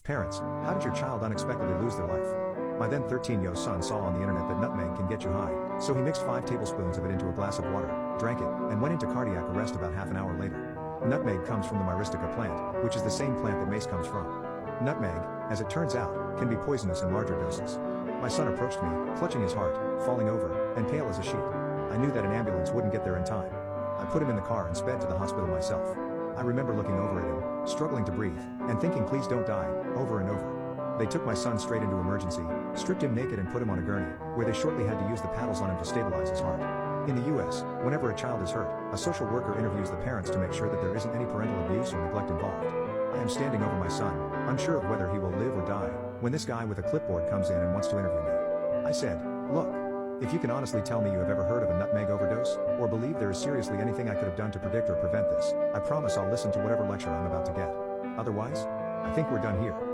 Parents, how did your child unexpectedly lose their life? My then 13-year-old son saw on the internet that nutmeg can get you high, so he mixed 5 tablespoons of it into a glass of water, drank it, and went into cardiac arrest about half an hour later. Nutmeg comes from the myristica plant, which is the same plant that mace comes from. Nutmeg, as it turns out, can be poisonous in larger doses. My son approached me, clutching his heart, falling over, and pale as a sheet. I knew that an ambulance wouldn't get there in time. I put him in the car and sped to the hospital myself. I remember looking over at him, struggling to breathe, and thinking please don't die, over and over. They took my son straight into emergency, stripped him naked and put him on a gurney, where they shortly had to use the paddles on him to stabilize his heart. In the US, whenever a child is hurt, a social worker interviews the parents to make sure that there isn't any parental abuse or neglect involved. I am standing over my son, unsure of whether he will live or die, when this guy with a clipboard comes in and wants to interview me. I said, "Look, if you can honestly tell me you have ever heard of a nutmeg overdose, or believe there is seriously anything I could have done to predict or prevent this, I promise I'll listen to whatever lecture I'm about to get. Otherwise, I think we're done here."